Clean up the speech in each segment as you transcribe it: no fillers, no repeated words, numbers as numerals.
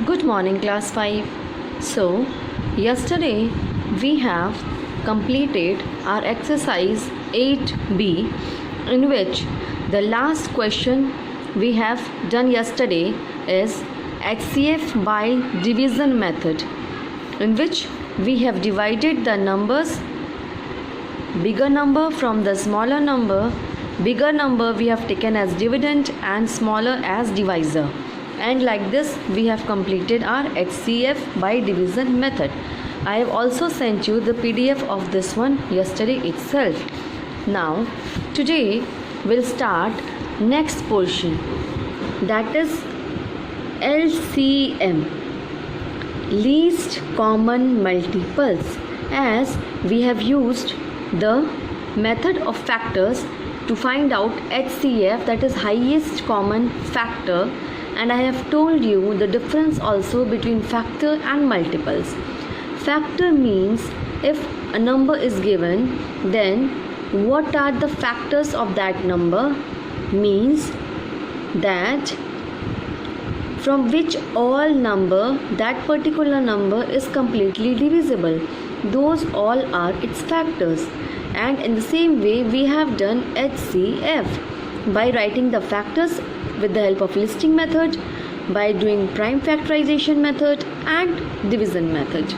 Good morning, class 5. So, yesterday we have completed our exercise 8b, in which the last question we have done yesterday is HCF by division method, in which we have divided the numbers, bigger number from the smaller number. Bigger number we have taken as dividend and smaller as divisor, and like this we have completed our HCF by division method. I have also sent you the PDF of this one yesterday itself. Now today we'll start next portion, that is LCM, least common multiples, as we have used the method of factors to find out HCF, that is highest common factor, and I have told you the difference also between factor and multiples. Factor means if a number is given, then what are the factors of that number, means that from which all number that particular number is completely divisible. Those all are its factors. And in the same way we have done HCF by writing the factors with the help of listing method, by doing prime factorization method and division method.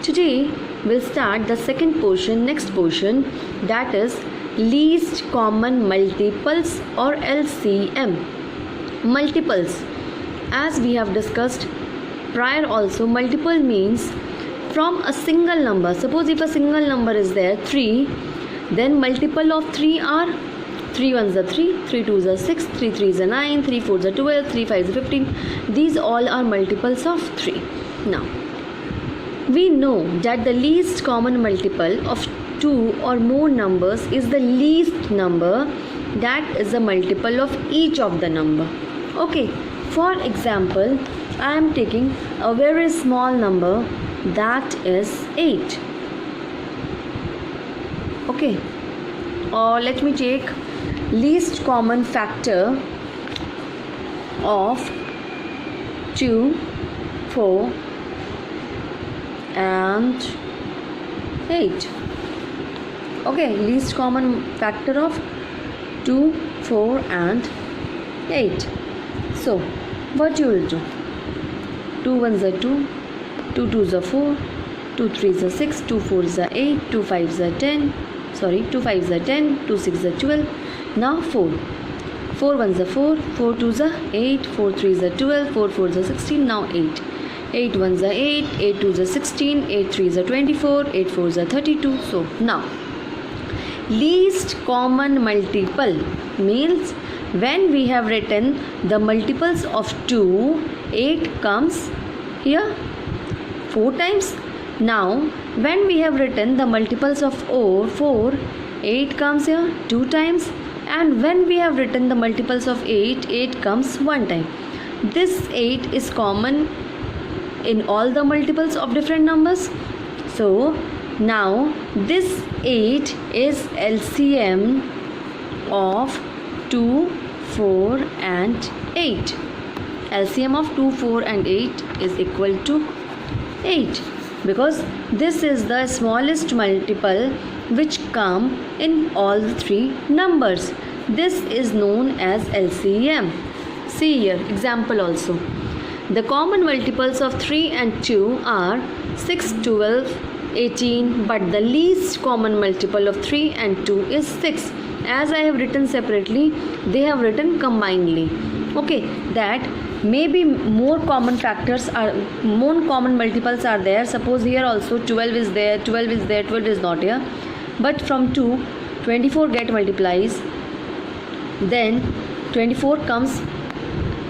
Today we'll start the second portion, next portion, that is least common multiples or LCM. Multiples, as we have discussed prior also, multiple means from a single number. Suppose if a single number is there 3, then multiple of 3 are 3 ones are 3, 3 twos are 6, 3 threes are 9, 3 fours are 12, 3 fives are 15. These all are multiples of 3. Now we know that the least common multiple of 2 or more numbers is the least number, that is a multiple of each of the number. Okay, for example, I am taking a very small number, that is 8. Okay, or let me take least common factor of 2, 4 and 8. Okay, least common factor of 2, 4 and 8. So what you will do, 2 ones are 2, 2 twos are 4, 2 threes are 6, 2 fours are 8, 2 fives are 10, 2 fives are 10, 2 sixes are 12. Now 4 ones are 4, 4 twos are 8, 4 threes are 12, 4 fours are 16. Now 8 ones are 8, 8 twos are 16, 8 threes are 24, 8 fours are 32. So now least common multiple means when we have written the multiples of 2, 8 comes here 4 times. Now when we have written the multiples of 4, 8 comes here 2 times, and when we have written the multiples of 8, 8 comes 1 time. This 8 is common in all the multiples of different numbers. So now this 8 is LCM of 2, 4 and 8. LCM of 2, 4 and 8 is equal to 8, because this is the smallest multiple which come in all the 3 numbers. This is known as LCM. See here, example also. The common multiples of 3 and 2 are 6, 12, 18, but the least common multiple of 3 and 2 is 6. As I have written separately, they have written combinedly. Okay, that maybe more common factors are, more common multiples are there. Suppose here also 12 is there, 12 is there, 12 is not here. But from 2, 24 get multiplies. Then 24 comes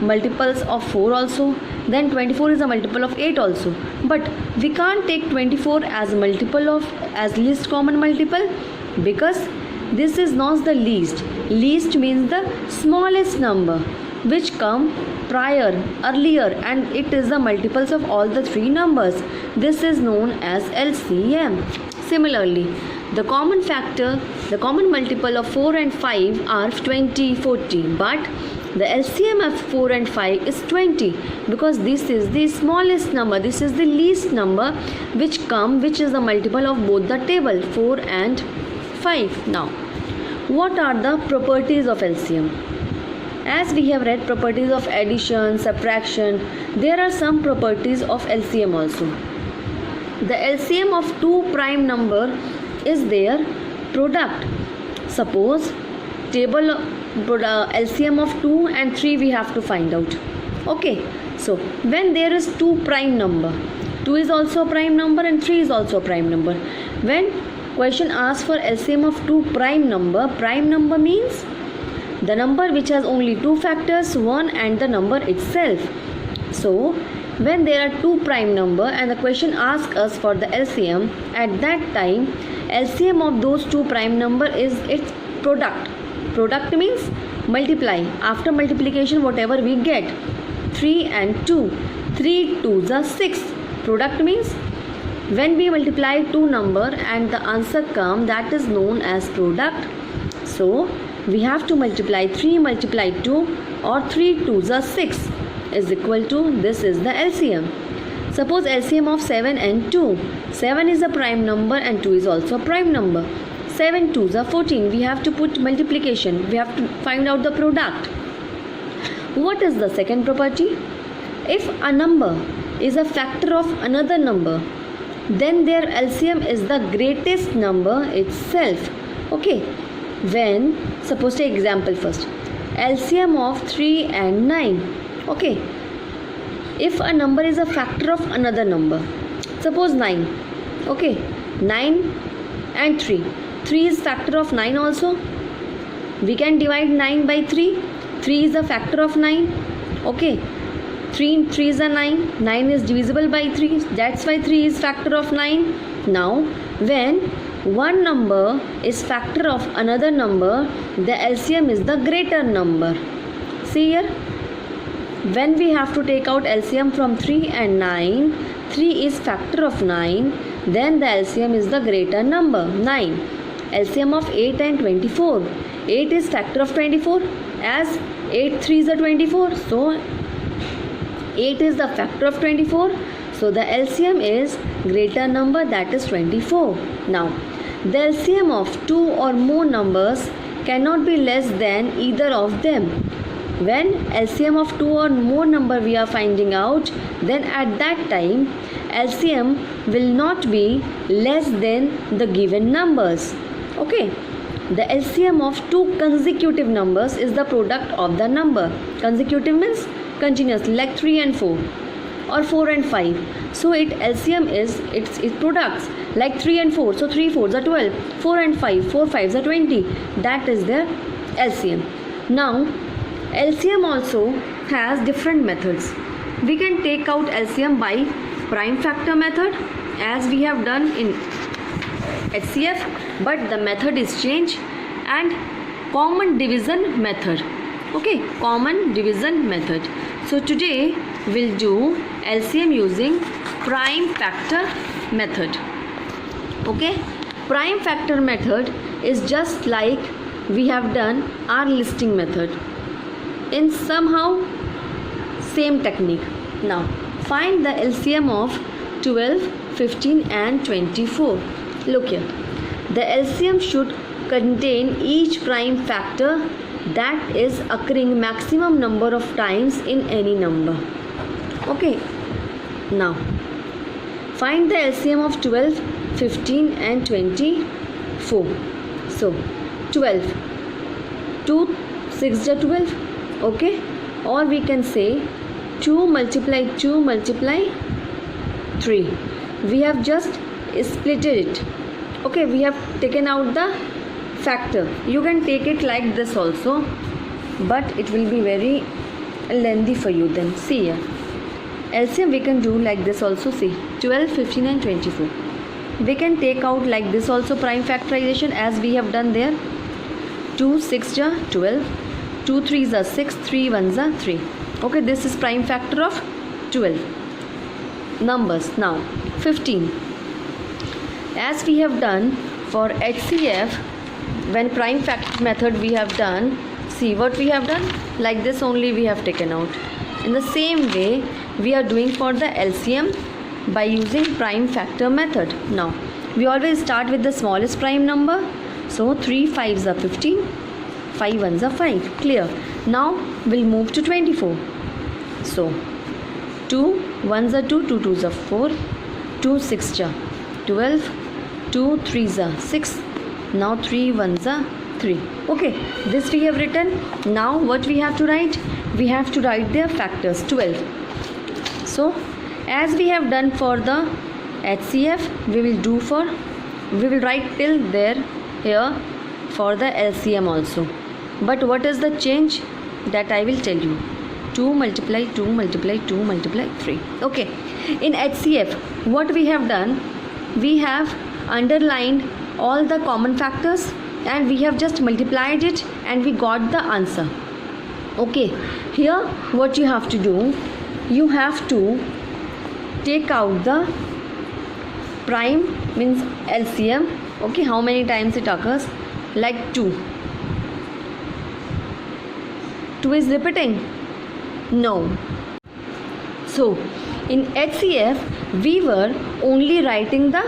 multiples of 4 also. Then 24 is a multiple of 8 also. But we can't take 24 as multiple of, as least common multiple, because this is not the least. Least means the smallest number which come earlier, and it is the multiples of all the 3 numbers. This is known as LCM. Similarly, the common multiple of 4 and 5 are 20, 40, but The LCM of 4 and 5 is 20 because this is the smallest number, this is the least number which is the multiple of both the table 4 and 5. Now, what are the properties of LCM? As we have read properties of addition, subtraction, there are some properties of LCM also. The LCM of two prime number is their product. Suppose table LCM of 2 and 3 we have to find out. Okay, so when there is two prime number, 2 is also a prime number and 3 is also a prime number. When question asks for LCM of two prime number means the number which has only two factors, 1 and the number itself. So when there are two prime number and the question asks us for the LCM, at that time LCM of those two prime number is its product. Product means multiply. After multiplication whatever we get, 3 and 2, 3 2s are 6. Product means when we multiply two number and the answer come, that is known as product. So we have to multiply 3 multiply 2 or 3 2s are 6 is equal to, this is the LCM. Suppose LCM of 7 and 2. 7 is a prime number and 2 is also a prime number. 7 2s are 14. We have to put multiplication. We have to find out the product. What is the second property? If a number is a factor of another number, then their LCM is the greatest number itself. Okay. When, suppose take example first. LCM of 3 and 9. Okay. If a number is a factor of another number, suppose 9. Okay. 9 and 3. 3 is factor of 9 also. We can divide 9 by 3. 3 is a factor of 9. Okay. 3 in 3 is a 9. 9 is divisible by 3. That's why 3 is factor of 9. Now, when one number is factor of another number, the LCM is the greater number. See here. When we have to take out LCM from 3 and 9, 3 is factor of 9. Then the LCM is the greater number, 9. LCM of 8 and 24. 8 is factor of 24. As 8 3s are 24. So 8 is the factor of 24. So the LCM is greater number, that is 24. Now, the LCM of two or more numbers cannot be less than either of them. When LCM of two or more number we are finding out, then at that time LCM will not be less than the given numbers. Okay. The LCM of two consecutive numbers is the product of the number. Consecutive means continuously, like 3 and 4 or 4 and 5. So LCM is its products like 3 and 4. So 3 4s are 12, 4 and 5, 4 5s are 20. That is the LCM. Now LCM also has different methods. We can take out LCM by prime factor method as we have done in HCF, but the method is changed, and common division method. Okay, common division method. So today we'll do LCM using prime factor method. Okay, prime factor method is just like we have done our listing method in somehow same technique. Now find the LCM of 12, 15 and 24. Look here. The LCM should contain each prime factor that is occurring maximum number of times in any number. Okay. Now find the LCM of 12, 15 and 24. So 12. 2 6 are 12. Okay. Or we can say 2 multiply 2 multiply 3. We have just splitted it. Okay, we have taken out the factor. You can take it like this also, but it will be very lengthy for you then. See here. LCM we can do like this also. See 12, 15 and 24. We can take out like this also prime factorization as we have done there. 2 6 are 12, 2 3s are 6, 3 1s are 3. Okay, this is prime factor of 12. Numbers. Now 15. As we have done for HCF, when prime factor method we have done, see what we have done, like this only we have taken out. In the same way we are doing for the LCM by using prime factor method. Now we always start with the smallest prime number, so 3 5s are 15, 5 1s are 5. Clear? Now we'll move to 24. So 2 1s are 2, 2 2s are 4, 2 6s are 12, 2 3s are 6. Now 3 1s are 3. Okay, this we have written. Now what we have to write? We have to write their factors 12. So as we have done for the HCF, we will write till there here for the LCM also. But what is the change? That I will tell you. 2 multiply 2 multiply 2 multiply 3. Okay, in HCF what we have done, we have underlined all the common factors and we have just multiplied it and we got the answer. Okay, here what you have to do, you have to take out the prime, means LCM. Okay, how many times it occurs? Like 2. 2 is repeating? No. So in HCF we were only writing the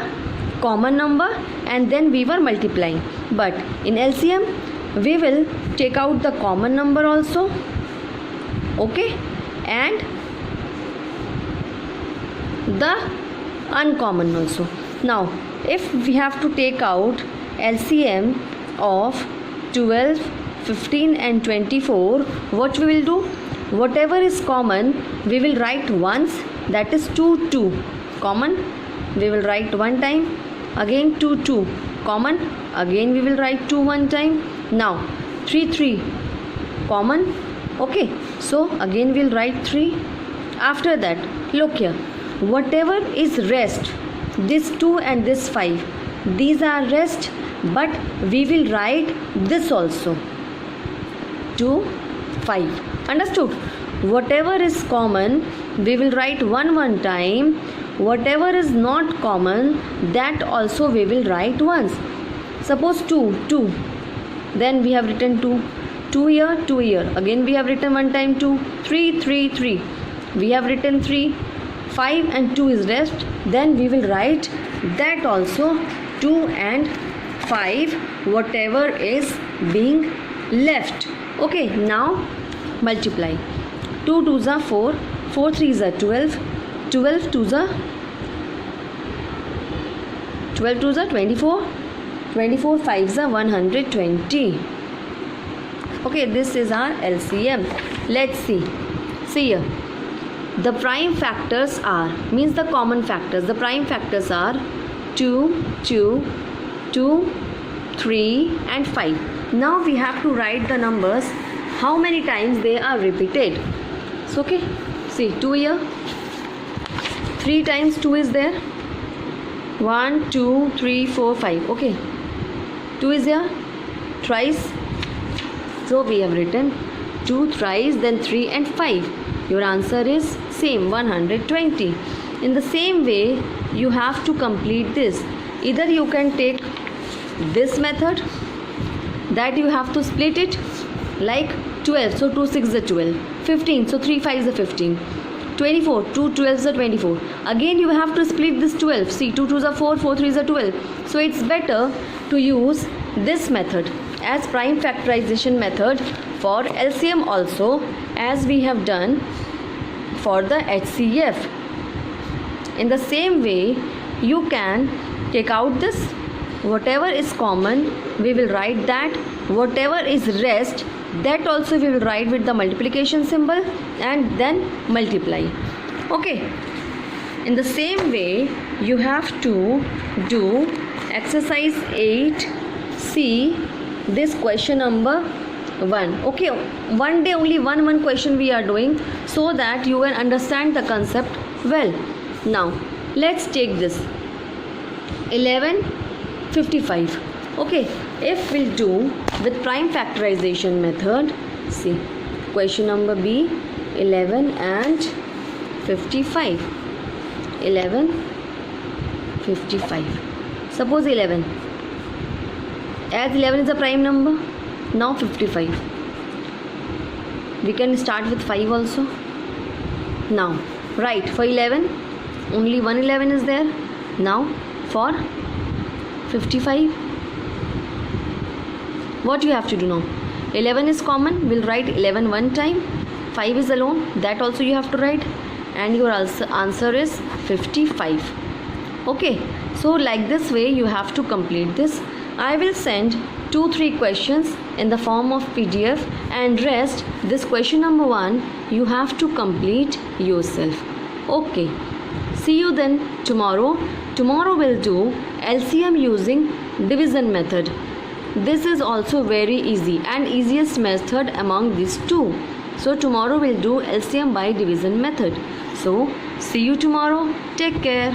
common number and then we were multiplying, but in LCM we will take out the common number also, okay, and the uncommon also. Now if we have to take out LCM of 12, 15 and 24, what we will do? Whatever is common we will write once, that is 2 2. Common we will write one time, again 2 2. Common, again we will write 2 one time. Now 3 3 common. Okay, so again we'll write 3. After that, look here, whatever is rest, this 2 and this 5, these are rest, but we will write this also, 2 5. Understood? Whatever is common we will write one time, whatever is not common that also we will write once. Suppose 2 2, then we have written 2 2 here, 2 here, again we have written one time 2. 3 3 3, we have written 3. 5 and 2 is rest, then we will write that also, 2 and 5, whatever is being left. Okay, now multiply. 2 2s are 4, 4 3s are 12, 12 2s are 24, 24 5s are 120. Okay, this is our LCM. Let's see. See here, the prime factors are, means the common factors, the prime factors are 2 2 2 3 and 5. Now we have to write the numbers, how many times they are repeated. So okay, see 2 here, 3 times 2 is there, 1 2 3 4 5. Okay, 2 is here thrice, so we have written 2 thrice, then 3 and 5. Your answer is same, 120. In the same way you have to complete this. Either you can take this method, that you have to split it like 12, so 2 6 is 12, 15, so 3 5 is 15, 24, 2 12 is 24. Again you have to split this 12. See, 2 2s are 4, 4 3s are 12. So it's better to use this method as prime factorization method for LCM also, as we have done for the HCF. In the same way you can take out this, whatever is common we will write that, whatever is rest that also we will write with the multiplication symbol and then multiply. Okay, in the same way you have to do exercise 8. See this question number 1. Okay, one day only one question we are doing, so that you will understand the concept well. Now let's take this 1155. Okay, if we'll do with prime factorization method, see question number B, 11 and 55. 11 55. Suppose 11, as 11 is a prime number, now 55. We can start with 5 also. Now, right, for 11, only one 11 is there. Now, for 55, what you have to do now? 11 is common, we'll write 11 one time. 5 is alone, that also you have to write. And your answer is 55. Okay, so like this way you have to complete this. I will send 2-3 questions in the form of PDF, and rest, this question number 1 you have to complete yourself. Okay, see you then tomorrow. Tomorrow we'll do LCM using division method. This is also very easy and easiest method among these two. So tomorrow we'll do LCM by division method. So see you tomorrow. Take care.